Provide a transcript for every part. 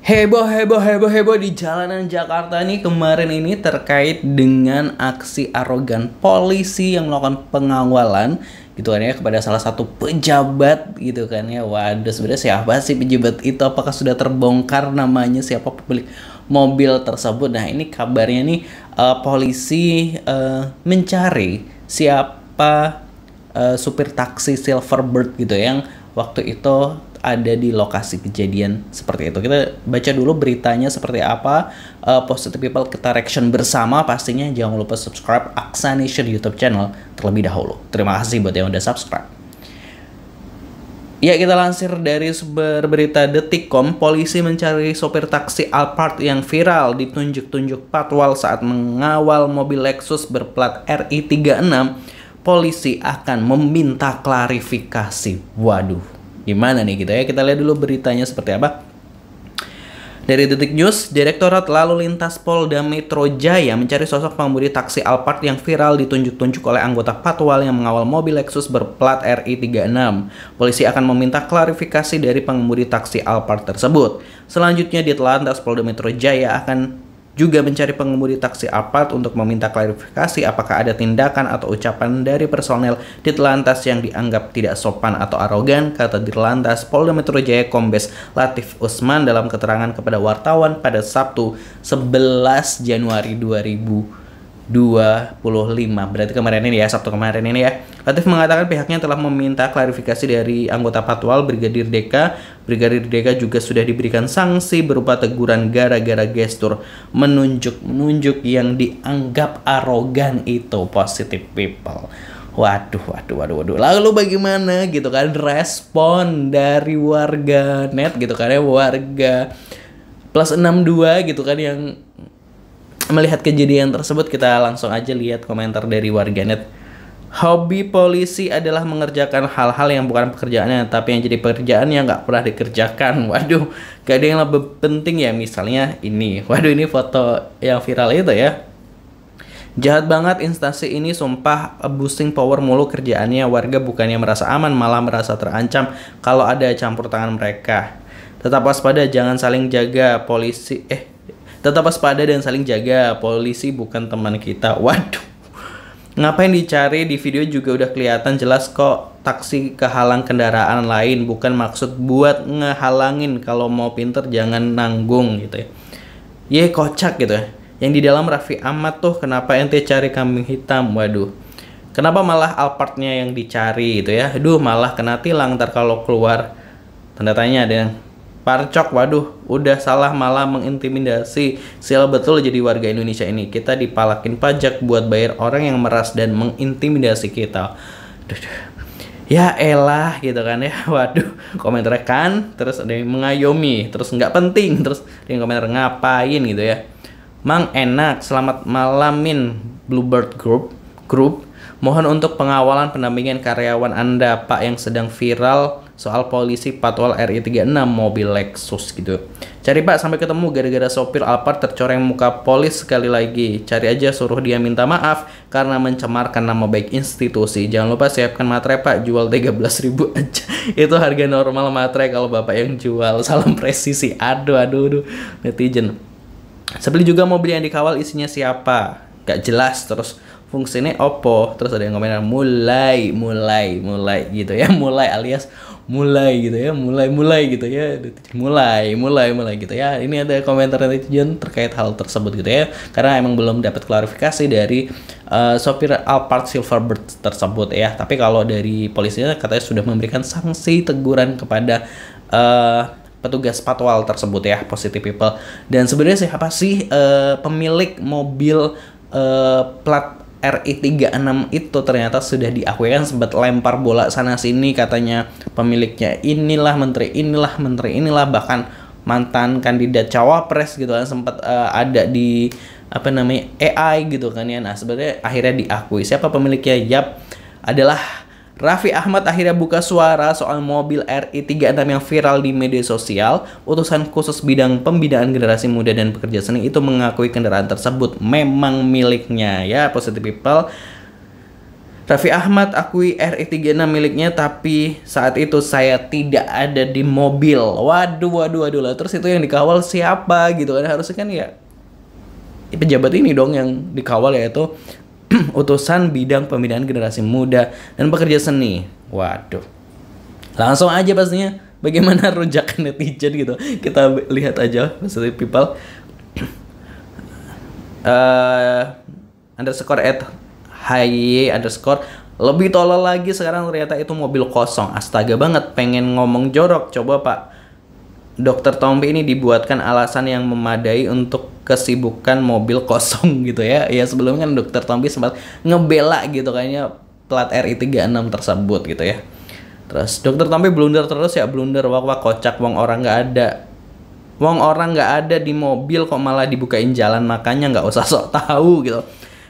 Heboh, heboh, heboh, heboh di jalanan Jakarta nih kemarin ini terkait dengan aksi arogan polisi yang melakukan pengawalan gitu kan ya kepada salah satu pejabat gitu kan ya. Waduh, sebenarnya siapa sih pejabat itu? Apakah sudah terbongkar namanya, siapa pemilik mobil tersebut? Nah, ini kabarnya nih polisi mencari siapa supir taksi Silverbird gitu yang waktu itu ada di lokasi kejadian seperti itu. Kita baca dulu beritanya seperti apa. Positive People kita reaction bersama pastinya. Jangan lupa subscribe Aksa Nation YouTube channel terlebih dahulu. Terima kasih buat yang udah subscribe. Ya, kita lansir dari sumber berita Detikcom, polisi mencari sopir taksi Alphard yang viral ditunjuk-tunjuk patwal saat mengawal mobil Lexus berplat RI36. Polisi akan meminta klarifikasi. Waduh, gimana nih gitu ya? Kita lihat dulu beritanya seperti apa. Dari Detik News, Direktorat Lalu Lintas Polda Metro Jaya mencari sosok pengemudi taksi Alphard yang viral ditunjuk-tunjuk oleh anggota patwal yang mengawal mobil Lexus berplat RI36. Polisi akan meminta klarifikasi dari pengemudi taksi Alphard tersebut. Selanjutnya, Ditlantas Polda Metro Jaya akan juga mencari pengemudi taksi Alphard untuk meminta klarifikasi apakah ada tindakan atau ucapan dari personel Ditlantas yang dianggap tidak sopan atau arogan, kata Ditlantas Polda Metro Jaya Kombes Latif Usman dalam keterangan kepada wartawan pada Sabtu 11 Januari 2025. Berarti kemarin ini ya, Sabtu kemarin ini ya. Latif mengatakan pihaknya telah meminta klarifikasi dari anggota patwal Brigadir Deka. Brigadir Deka juga sudah diberikan sanksi berupa teguran gara-gara gestur menunjuk yang dianggap arogan itu. Positive People. Waduh. Lalu bagaimana gitu kan respon dari warga net gitu kan ya, warga plus 62 gitu kan yang melihat kejadian tersebut. Kita langsung aja lihat komentar dari warganet. Hobi polisi adalah mengerjakan hal-hal yang bukan pekerjaannya, tapi yang jadi pekerjaan yang nggak pernah dikerjakan. Waduh, gak ada yang lebih penting ya, misalnya ini. Waduh, ini foto yang viral itu ya. Jahat banget instansi ini, sumpah abusing power mulu kerjaannya. Warga bukannya merasa aman, malah merasa terancam kalau ada campur tangan mereka. Tetap waspada, jangan saling jaga polisi. Tetap waspada dan saling jaga. Polisi bukan teman kita. Waduh. Ngapain dicari? Di video juga udah kelihatan jelas kok taksi kehalang kendaraan lain. Bukan maksud buat ngehalangin. Kalau mau pinter jangan nanggung gitu ya. Kocak gitu ya. Yang di dalam Raffi Ahmad tuh kenapa ente cari kambing hitam? Waduh. Kenapa malah Alphardnya yang dicari gitu ya? Aduh, malah kena tilang ntar kalau keluar. Tanda tanya ada yang parcok. Waduh, udah salah malah mengintimidasi. Sial betul jadi warga Indonesia ini. Kita dipalakin pajak buat bayar orang yang meras dan mengintimidasi kita. Ya elah gitu kan ya. Waduh, komentarnya kan. Terus ada yang mengayomi. Terus nggak penting. Terus ada yang komentar ngapain gitu ya. Mang enak, selamat malamin Bluebird Group. Mohon untuk pengawalan pendampingan karyawan Anda Pak yang sedang viral soal polisi patwal RI36 mobil Lexus gitu. Cari Pak sampai ketemu gara-gara sopir Alphard tercoreng muka polis sekali lagi. Cari aja, suruh dia minta maaf karena mencemarkan nama baik institusi. Jangan lupa siapkan materai Pak, jual 13.000 aja. Itu harga normal materai kalau Bapak yang jual. Salam presisi. Aduh netizen. Sebeli juga mobil yang dikawal isinya siapa? Gak jelas. Terus fungsinya Oppo. Terus ada yang komentar mulai gitu ya. Mulai alias mulai gitu ya. Mulai gitu ya. Mulai gitu ya. Ini ada komentar netizen terkait hal tersebut gitu ya. Karena emang belum dapat klarifikasi dari sopir Alphard Silverbird tersebut ya. Tapi kalau dari polisinya katanya sudah memberikan sanksi teguran kepada petugas patwal tersebut ya. Positive People. Dan sebenarnya siapa sih pemilik mobil plat RI36 itu? Ternyata sudah diakui kan, sempat lempar bola sana sini katanya pemiliknya inilah menteri, bahkan mantan kandidat cawapres gitu kan, sempat ada di AI gitu kan ya. Nah, sebenarnya akhirnya diakui siapa pemiliknya. Yap, adalah Raffi Ahmad akhirnya buka suara soal mobil RI36 yang viral di media sosial. Utusan khusus bidang pembinaan generasi muda dan pekerja seni itu mengakui kendaraan tersebut memang miliknya ya. Positive People. Raffi Ahmad akui RI36 miliknya, tapi saat itu saya tidak ada di mobil. Waduh lah. Terus itu yang dikawal siapa gitu kan? Harusnya kan ya pejabat ini dong yang dikawal, yaitu utusan bidang pembinaan generasi muda dan pekerja seni. Waduh. Langsung aja pastinya bagaimana rujakan netizen gitu. Kita lihat aja Positive People. Underscore at HY underscore lebih tolol lagi sekarang, ternyata itu mobil kosong. Astaga banget, pengen ngomong jorok. Coba Pak Dr. Tompi ini dibuatkan alasan yang memadai untuk kesibukan mobil kosong gitu ya. Ya sebelumnya kan Dr. Tompi sempat ngebela gitu kayaknya plat RI36 tersebut gitu ya. Terus Dr. Tompi blunder terus ya, blunder wah kocak, wong orang nggak ada. Wong orang nggak ada di mobil kok malah dibukain jalan, makanya nggak usah sok tahu gitu.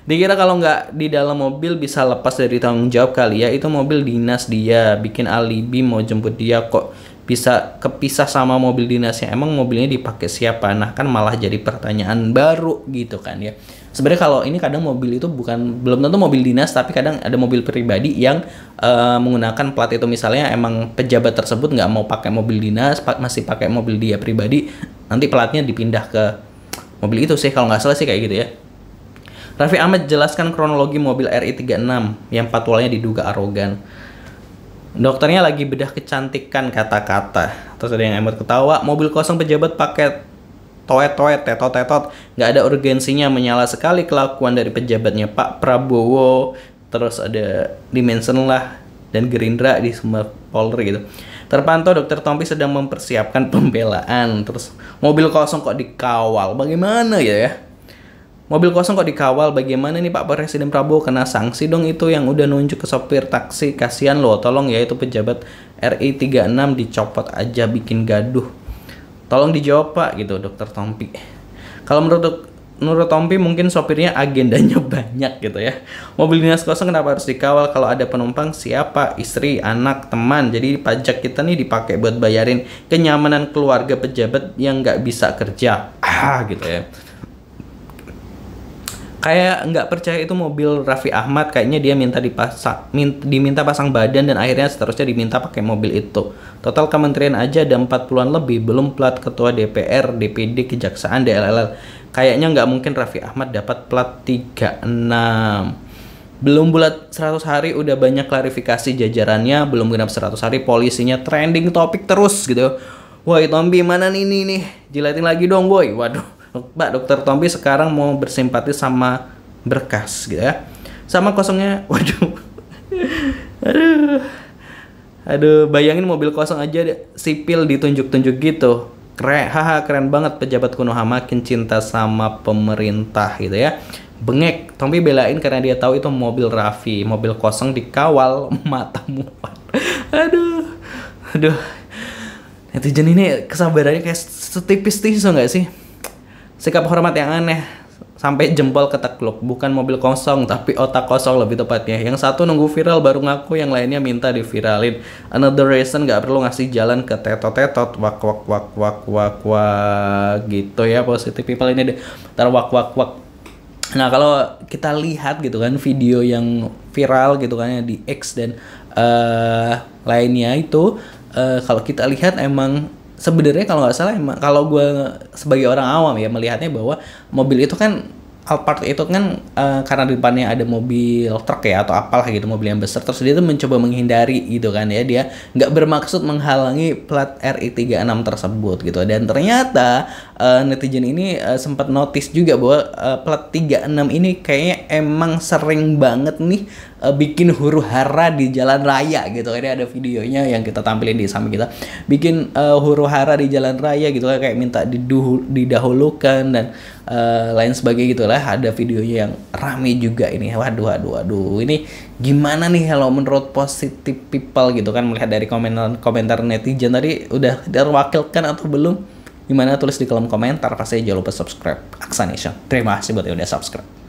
Dikira kalau nggak di dalam mobil bisa lepas dari tanggung jawab kali ya, itu mobil dinas dia, bikin alibi mau jemput dia kok bisa kepisah sama mobil dinasnya. Emang mobilnya dipakai siapa? Nah kan malah jadi pertanyaan baru gitu kan ya. Sebenarnya kalau ini kadang mobil itu belum tentu mobil dinas, tapi kadang ada mobil pribadi yang menggunakan plat itu. Misalnya emang pejabat tersebut nggak mau pakai mobil dinas, masih pakai mobil dia pribadi, nanti platnya dipindah ke mobil itu sih, kalau nggak salah sih kayak gitu ya. Raffi Ahmad jelaskan kronologi mobil RI36 yang patwalnya diduga arogan. Dokternya lagi bedah kecantikan kata-kata. Terus ada yang emot ketawa, mobil kosong pejabat pakai toet-toet, tetot-tetot, nggak ada urgensinya, menyala sekali kelakuan dari pejabatnya Pak Prabowo. Terus ada dimension lah dan Gerindra di semua Polri gitu. Terpantau Dr. Tompi sedang mempersiapkan pembelaan. Terus mobil kosong kok dikawal, bagaimana ya? Mobil kosong kok dikawal, bagaimana nih Pak Presiden Prabowo, kena sanksi dong itu yang udah nunjuk ke sopir taksi. Kasihan loh, tolong ya itu pejabat RI36 dicopot aja bikin gaduh. Tolong dijawab Pak gitu Dr. Tompi. Kalau menurut Tompi mungkin sopirnya agendanya banyak gitu ya. Mobil dinas kosong kenapa harus dikawal? Kalau ada penumpang siapa? Istri, anak, teman. Jadi pajak kita nih dipakai buat bayarin kenyamanan keluarga pejabat yang nggak bisa kerja. Gitu ya. Kayak nggak percaya itu mobil Raffi Ahmad, kayaknya dia diminta pasang badan dan akhirnya seterusnya diminta pakai mobil itu. Total kementerian aja ada 40-an lebih, belum plat ketua DPR, DPD, Kejaksaan, DLL. Kayaknya nggak mungkin Raffi Ahmad dapat plat 36. Belum bulat 100 hari udah banyak klarifikasi jajarannya, belum genap 100 hari polisinya trending topik terus gitu. Woi Tompi mana nih, jilatin lagi dong boy. Waduh. Pak Dr. Tompi sekarang mau bersimpati sama Berkas gitu ya. Sama kosongnya, waduh. Aduh, bayangin mobil kosong aja sipil ditunjuk-tunjuk gitu. Keren banget pejabat Konoha makin cinta sama pemerintah gitu ya. Bengek, Tompi belain karena dia tahu itu mobil Raffi, mobil kosong dikawal, matamu. Aduh. Netizen ini kesabarannya kayak setipis tisu nggak sih? Sikap hormat yang aneh sampai jempol ketekluk. Bukan mobil kosong tapi otak kosong lebih tepatnya. Yang satu nunggu viral baru ngaku, yang lainnya minta diviralin. Another reason gak perlu ngasih jalan ke tetot-tetot. Wak gitu ya. Positive People ini deh. Ntar wak. Nah kalau kita lihat gitu kan video yang viral gitu kan ya di X dan lainnya itu, kalau kita lihat emang sebenarnya kalau nggak salah, emang kalau gue sebagai orang awam ya melihatnya bahwa mobil itu kan Alphard itu kan karena di depannya ada mobil truk ya atau apalah gitu, mobil yang besar, terus dia tuh mencoba menghindari gitu kan ya, dia nggak bermaksud menghalangi plat RI36 tersebut gitu. Dan ternyata netizen ini sempat notice juga bahwa plat 36 ini kayaknya emang sering banget nih bikin huru hara di jalan raya gitu. Ini ada videonya yang kita tampilin di samping kita, bikin huru hara di jalan raya gitu kayak minta didahulukan dan lain sebagainya gitulah. Ada videonya yang rame juga ini. Waduh, ini gimana nih kalau menurut Positive People gitu kan, melihat dari komentar netizen tadi, udah terwakilkan atau belum? Gimana, tulis di kolom komentar. Pasti jangan lupa subscribe Aksa Nation. Terima kasih buat yang udah subscribe.